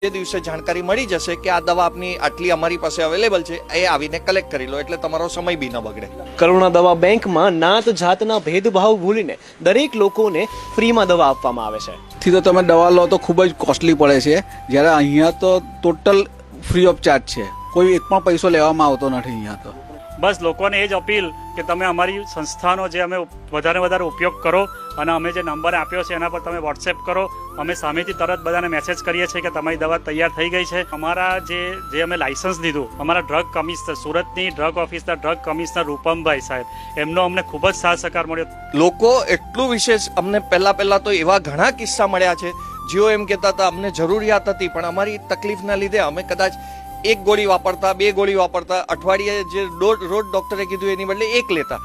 જે દિવસે જાણકારી મળી જશે કે આ દવા આપની આટલી અમારી પાસે અવેલેબલ છે, એ આવીને કલેક્ટ કરી લો, એટલે તમારો સમય બી ન બગડે. કરુણા દવા બેંકમાં નાત જાતના ભેદભાવ ભૂલીને દરેક લોકોને ફ્રીમાં દવા આપવામાં આવે છે. થી તો તમે દવા લો તો ખૂબ જ કોસ્ટલી પડે છે, જ્યારે અહીંયા તો ટોટલ ફ્રી ઓફ ચાર્જ છે. કોઈ એક પણ પૈસો લેવામાં આવતો નથી અહીંયા તો. બસ લોકોને એ જ અપીલ કે તમે અમારી સંસ્થાનો જે અમે વધારે ઉપયોગ કરો અને અમે જે નંબર આપ્યો છે એના પર તમે વોટ્સએપ કરો. અમે સામેથી તરત બધાને મેસેજ કરીએ છીએ કે તમારી દવા તૈયાર થઈ ગઈ છે. અમારા જે અમે લાયસન્સ લીધું, અમારા ડ્રગ કમિશનર, સુરતની ડ્રગ ઓફિસના ડ્રગ કમિશનર રૂપમભાઈ સાહેબ, એમનો અમને ખૂબ જ સાથ સહકાર મળ્યો. લોકો એટલું વિશેષ અમને પહેલા તો એવા ઘણા કિસ્સા મળ્યા છે જેઓ એમ કહેતા હતા અમને જરૂરિયાત હતી, પણ અમારી તકલીફના લીધે અમે કદાચ એક ગોળી વાપરતા, બે ગોળી વાપરતા, અઠવાડિયે જે રોજ ડોક્ટરે કીધું એની બદલે એક લેતા.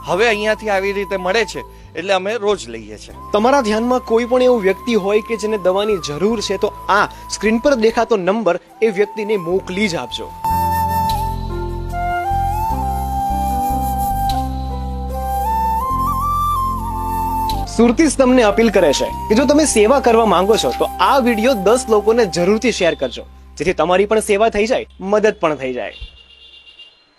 હવે અહીંયાથી આવી રીતે મળે છે એટલે અમે રોજ લઈએ છીએ. તમારા ધ્યાનમાં કોઈ પણ એવું વ્યક્તિ હોય કે જેને દવાની જરૂર છે તો આ સ્ક્રીન પર દેખાતો નંબર એ વ્યક્તિને મોકલી જ આપજો. સુરતીસ તમને અપીલ કરે છે કે જો તમે સેવા કરવા માંગો છો તો આ વિડીયો 10 લોકોને જરૂરથી શેર કરજો, જેથી તમારી પણ સેવા થઈ જાય, મદદ પણ થઈ જાય.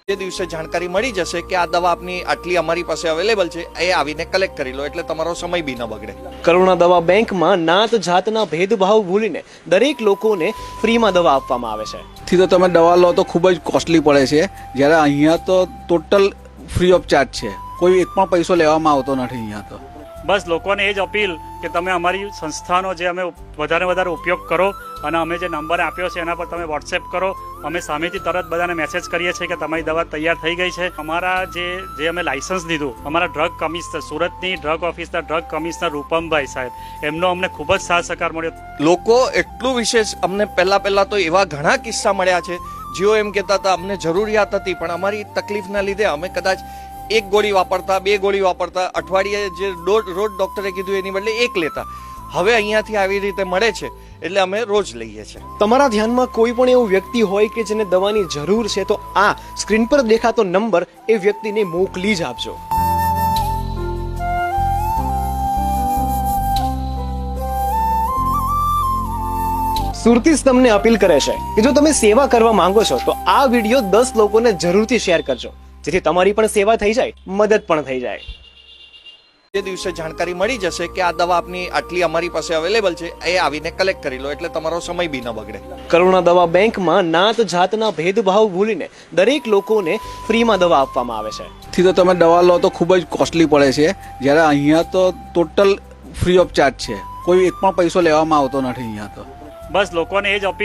જે દિવસે જાણકારી મળી જશે કે આ દવા આપની આટલી અમારી પાસે અવેલેબલ છે, એ આવીને કલેક્ટ કરી લો, એટલે તમારો સમય બી ન બગડે. કરુણા દવા બેંકમાં નાત જાતના ભેદભાવ ભૂલીને દરેક લોકોને ફ્રીમાં દવા આપવામાં આવે છે. થી તો તમે દવા લો તો ખૂબ જ કોસ્ટલી પડે છે, જ્યારે અહીંયા તો ટોટલ ફ્રી ઓફ ચાર્જ છે. કોઈ એક પણ પૈસો લેવામાં આવતો નથી અહીંયા તો. બસ લોકોને એ જ અપીલ કે તમે અમારી સંસ્થાનો જે અમે વધારે ઉપયોગ કરો અને અમે જે નંબર આપ્યો છે એના પર તમે વોટ્સએપ કરો. અમે સામેથી તરત બધાને મેસેજ કરીએ છીએ કે તમારી દવા તૈયાર થઈ ગઈ છે. અમારા જે અમે લાયસન્સ લીધું, અમારા ડ્રગ કમિશનર, સુરતની ડ્રગ ઓફિસના ડ્રગ કમિશનર રૂપમભાઈ સાહેબ, એમનો અમને ખૂબ જ સાથ સહકાર મળ્યો. લોકો એટલું વિશેષ અમને પહેલા તો એવા ઘણા કિસ્સા મળ્યા છે જેઓ એમ કહેતા હતા અમને જરૂરિયાત હતી, પણ અમારી તકલીફના લીધે અમે કદાચ એક ગોળી વાપરતા, બે ગોળી વાપરતા, અઠવાડિયે જે રોજ ડોક્ટરે કીધું એની બદલે એક લેતા. હવે અહીંયાથી આવી રીતે મળે છે એટલે અમે રોજ લઈએ છીએ. તમારા ધ્યાનમાં કોઈ પણ એવું વ્યક્તિ હોય કે જેને દવાની જરૂર છે તો આ સ્ક્રીન પર દેખાતો નંબર એ વ્યક્તિને મોકલી જ આપજો. સુરતીસ તમને અપીલ કરે છે કે જો તમે સેવા કરવા માંગો છો તો આ વિડીયો 10 લોકોને જરૂરથી શેર કરજો, જેથી તમારી પણ સેવા થઈ જાય, મદદ પણ થઈ જાય. જે દિવસે જાણકારી મળી જશે કે આ દવા આપની આટલી અમારી પાસે અવેલેબલ છે, એ આવીને કલેક્ટ કરી લો, એટલે તમારો સમય બી ન બગડે. કરુણા દવા બેંકમાં નાત જાતના ભેદભાવ ભૂલીને દરેક લોકોને ફ્રીમાં દવા આપવામાં આવે છે. થી તો તમે દવા લો તો ખૂબ જ કોસ્ટલી પડે છે, જ્યારે અહીંયા તો ટોટલ ફ્રી ઓફ ચાર્જ છે. કોઈ એક પણ પૈસો લેવામાં આવતો નથી અહીંયા તો. બસ લોકોને એ જ અપીલ